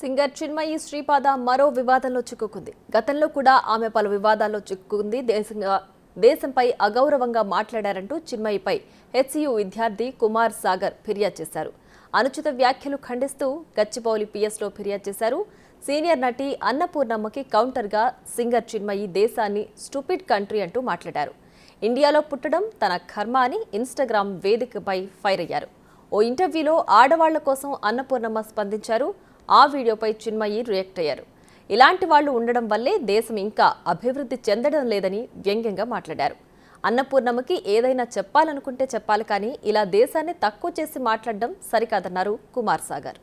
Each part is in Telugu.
సింగర్ చిన్మయి శ్రీపాద మరో వివాదంలో చిక్కుకుంది. గతంలో కూడా ఆమె పలు వివాదాల్లో చిక్కుకుంది. దేశంపై అగౌరవంగా మాట్లాడారంటూ చిన్మయిపై హెచ్సియు విద్యార్థి కుమార్ సాగర్ ఫిర్యాదు చేశారు. అనుచిత వ్యాఖ్యలు ఖండిస్తూ గచ్చిబౌలి పిఎస్లో ఫిర్యాదు చేశారు. సీనియర్ నటి అన్నపూర్ణమ్మకి కౌంటర్గా సింగర్ చిన్మయి దేశాన్ని స్టూపిడ్ కంట్రీ అంటూ మాట్లాడారు. ఇండియాలో పుట్టడం తన కర్మ అని ఇన్స్టాగ్రామ్ వేదికపై ఫైర్ అయ్యారు. ఓ ఇంటర్వ్యూలో ఆడవాళ్ల కోసం అన్నపూర్ణమ్మ స్పందించారు. ఆ వీడియోపై చిన్మయి రియాక్ట్ అయ్యారు. ఇలాంటి వాళ్లు ఉండడం వల్లే దేశం ఇంకా అభివృద్ధి చెందడం లేదని వ్యంగ్యంగా మాట్లాడారు. అన్నపూర్ణమ్మకి ఏదైనా చెప్పాలనుకుంటే చెప్పాలి, కానీ ఇలా దేశాన్ని తక్కువ చేసి మాట్లాడడం సరికాదన్నారు కుమార్ సాగర్.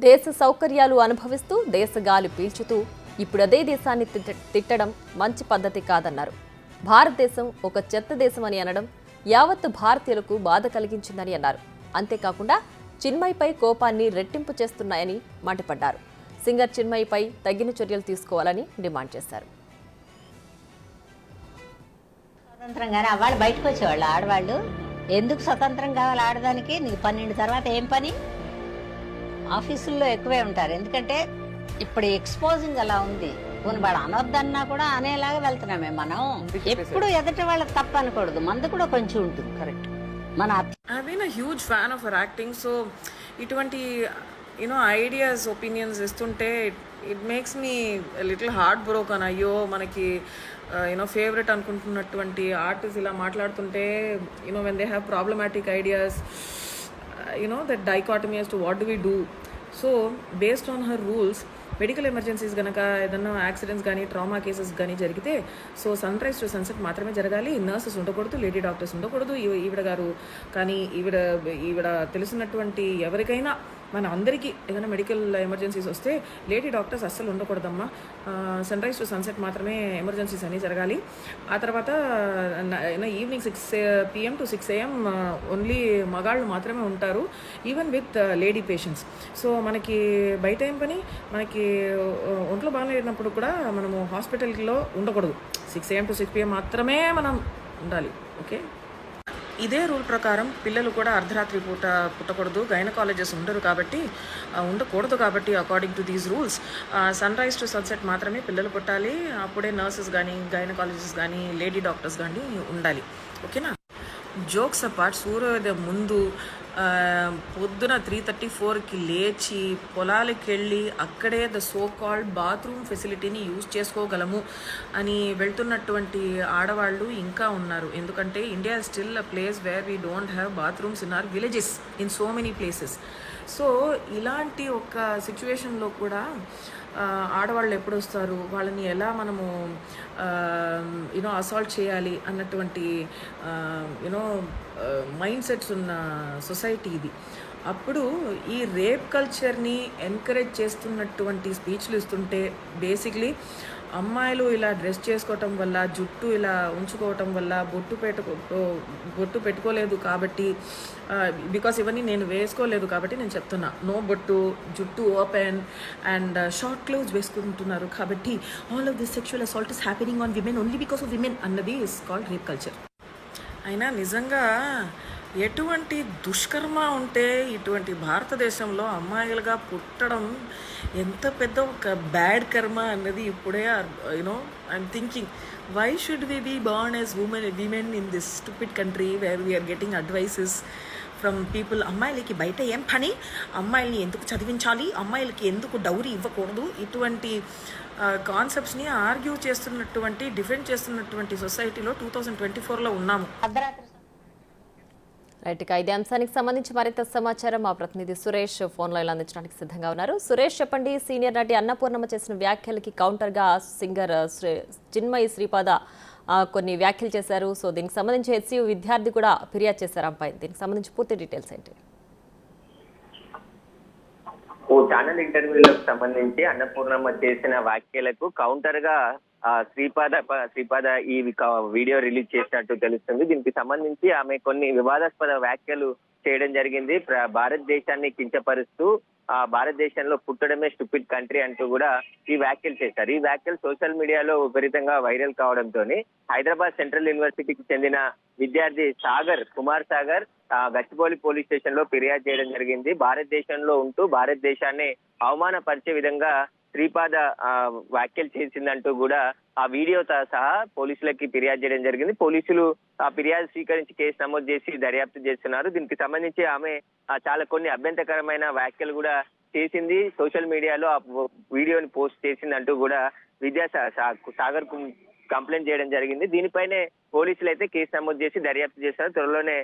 దేశ సౌకర్యాలు అనుభవిస్తూ దేశ గాలి పీల్చుతూ ఇప్పుడు అదే దేశాన్ని తిట్టడం మంచి పద్ధతి కాదన్నారు. భారతదేశం ఒక చెత్త దేశం అని అనడం యావత్తు భారతీయులకు బాధ కలిగించిందని అన్నారు. అంతేకాకుండా చిన్మయిపై కోపాన్ని రెట్టింపు చేస్తున్నాయని మండిపడ్డారు. సింగర్ చిన్మయిపై తగిన చర్యలు తీసుకోవాలని డిమాండ్ చేశారు. స్వతంత్రంగానే వాళ్ళు బయటకు వచ్చేవాళ్ళు ఆడవాళ్ళు. ఎందుకు స్వతంత్రం కావాలి ఆడదానికి? నీకు 12 తర్వాత ఏం పని? ఆఫీసుల్లో ఎక్కువే ఉంటారు. ఎందుకంటే ఇప్పుడు ఎక్స్పోజింగ్ అలా ఉంది. వాడు అనొద్దన్నా కూడా అనేలాగా వెళ్తున్నామే మనం. ఎప్పుడు ఎదుటి వాళ్ళకి తప్పు అనకూడదు. మంది కూడా కొంచెం ఉంటుంది. కరెక్ట్. మన I've been a huge fan of her acting, so ఇటువంటి ఐడియాస్ ఒపీనియన్స్ ఇస్తుంటే it makes me little heart broken. అయ్యో, మనకి ఫేవరెట్ అనుకుంటున్నటువంటి ఆర్టిస్ట్ ఇలా మాట్లాడుతుంటే when they have problematic ideas, that dichotomy as to what do we do. So based on her rules, medical emergencies కనుక ఏదన్నా యాక్సిడెంట్స్ కానీ ట్రామా కేసెస్ కానీ జరిగితే so sunrise to sunset మాత్రమే జరగాలి. నర్సెస్ ఉండకూడదు, లేడీ డాక్టర్స్ ఉండకూడదు. ఈవిడ గారు కానీ ఈవిడ తెలిసినటువంటి ఎవరికైనా మన అందరికీ ఏదైనా మెడికల్ ఎమర్జెన్సీస్ వస్తే లేడీ డాక్టర్స్ అస్సలు ఉండకూడదమ్మా. సన్ రైజ్ టు సన్సెట్ మాత్రమే ఎమర్జెన్సీస్ అన్నీ జరగాలి. ఆ తర్వాత evening 6 PM to 6 AM only మగాళ్ళు మాత్రమే ఉంటారు, even with lady patients. So మనకి బయట ఏం పని? మనకి ఒంట్లో బాగాలేనప్పుడు కూడా మనము హాస్పిటల్లో ఉండకూడదు. 6 AM to 6 PM మాత్రమే మనం ఉండాలి. ఓకే, ఇదే రూల్ ప్రకారం పిల్లలు కూడా అర్ధరాత్రి పూట పుట్టకూడదు. గైనకాలజిస్ట్ ఉండకూడదు కాబట్టి according to these rules sunrise to sunset మాత్రమే పిల్లలు పుట్టాలి. అప్పుడే నర్సెస్ కానీ గైనకాలజిస్ట్ కానీ లేడీ డాక్టర్స్ కానీ ఉండాలి. ఓకేనా? జోక్స్ అపార్ట్, సూర్యోదయం ముందు పొద్దున 3:34కి లేచి పొలాలకి వెళ్ళి అక్కడే ద సో కాల్డ్ బాత్రూమ్ ఫెసిలిటీని యూజ్ చేసుకోగలము అని వెళ్తున్నటువంటి ఆడవాళ్ళు ఇంకా ఉన్నారు. ఎందుకంటే India still a place where we don't have bathrooms in our villages in so many places. So ఇలాంటి ఒక సిచ్యువేషన్లో కూడా ఆడవాళ్ళు ఎప్పుడు వస్తారు, వాళ్ళని ఎలా మనము అసాల్ట్ చేయాలి అన్నటువంటి మైండ్ సెట్స్ ఉన్న సొసైటీ ఇది. అప్పుడు ఈ రేప్ కల్చర్ని ఎంకరేజ్ చేస్తున్నటువంటి స్పీచ్లు ఇస్తుంటే బేసిక్లీ అమ్మాయిలు ఇలా డ్రెస్ చేసుకోవటం వల్ల, జుట్టు ఇలా ఉంచుకోవటం వల్ల, బొట్టు పెట్టుకోలేదు కాబట్టి, బికాస్ ఇవన్నీ నేను వేసుకోలేదు కాబట్టి నేను చెప్తున్నా, నో బొట్టు, జుట్టు ఓపెన్ అండ్ షార్ట్ క్లోత్స్ వేసుకుంటున్నారు కాబట్టి all of this sexual assault is happening on women only because of women అన్నది ఇస్ కాల్డ్ రేప్ కల్చర్. అయినా నిజంగా ఎటువంటి దుష్కర్మ ఉంటే ఇటువంటి భారతదేశంలో అమ్మాయిలుగా పుట్టడం ఎంత పెద్ద ఒక బ్యాడ్ కర్మ అన్నది ఇప్పుడే I'm thinking, why should we be born as women in this stupid country where we're getting advices from people. అమ్మాయిలకి బయట ఏం పని, అమ్మాయిల్ని ఎందుకు చదివించాలి, అమ్మాయిలకి ఎందుకు డౌరీ ఇవ్వకూడదు, ఇటువంటి కాన్సెప్ట్స్ని ఆర్గ్యూ చేస్తున్నటువంటి, డిఫెండ్ చేస్తున్నటువంటి సొసైటీలో 2024లో ఉన్నాము. రైట్, ఇక ఇదే అంశానికి సంబంధించి మరింత సమాచారం మా ప్రతినిధి సురేష్ ఫోన్ లైన్లో అందించడానికి సిద్ధంగా ఉన్నారు. సురేష్, చెప్పండి, సీనియర్ నటి అన్నపూర్ణమ్మ చేసిన వ్యాఖ్యలకి కౌంటర్గా సింగర్ చిన్మయి శ్రీపాద కొన్ని వ్యాఖ్యలు చేశారు. సో దీనికి సంబంధించి హెచ్సియు విద్యార్థి కూడా ఫిర్యాదు చేశారు అమ్మాయి. దీనికి సంబంధించి పూర్తి డీటెయిల్స్ ఏంటి? ఓ ఛానల్ ఇంటర్వ్యూలకు సంబంధించి అన్నపూర్ణమ్మ చేసిన వ్యాఖ్యలకు కౌంటర్ గా శ్రీపాద ఈ వీడియో రిలీజ్ చేసినట్టు తెలుస్తుంది. దీనికి సంబంధించి ఆమె కొన్ని వివాదాస్పద వ్యాఖ్యలు చేయడం జరిగింది. భారతదేశాన్ని కించపరుస్తూ భారతదేశంలో పుట్టడమే స్టూపిడ్ కంట్రీ అంటూ కూడా ఈ వ్యాఖ్యలు చేశారు. ఈ వ్యాఖ్యలు సోషల్ మీడియాలో విపరీతంగా వైరల్ కావడంతో హైదరాబాద్ సెంట్రల్ యూనివర్సిటీకి చెందిన విద్యార్థి కుమార్ సాగర్ గచ్చిబౌలి పోలీస్ స్టేషన్ లో ఫిర్యాదు చేయడం జరిగింది. భారతదేశంలో ఉంటూ భారతదేశాన్ని అవమానపరిచే విధంగా శ్రీపాద వ్యాఖ్యలు చేసిందంటూ కూడా ఆ వీడియోతో సహా పోలీసులకి ఫిర్యాదు చేయడం జరిగింది. పోలీసులు ఆ ఫిర్యాదు స్వీకరించి కేసు నమోదు చేసి దర్యాప్తు చేస్తున్నారు. దీనికి సంబంధించి ఆమె చాలా కొన్ని అభ్యంతరకరమైన వ్యాఖ్యలు కూడా చేసింది. సోషల్ మీడియాలో ఆ వీడియోని పోస్ట్ చేసిందంటూ కూడా సాగర్ కు కంప్లైంట్ చేయడం జరిగింది. దీనిపైనే పోలీసులు అయితే కేసు నమోదు చేసి దర్యాప్తు చేస్తారు. త్వరలోనే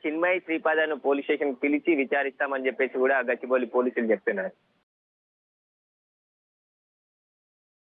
చిన్మయ్ శ్రీపాదను పోలీస్ స్టేషన్ పిలిచి విచారిస్తామని చెప్పేసి కూడా గచ్చిబౌలి పోలీసులు చెప్తున్నారు.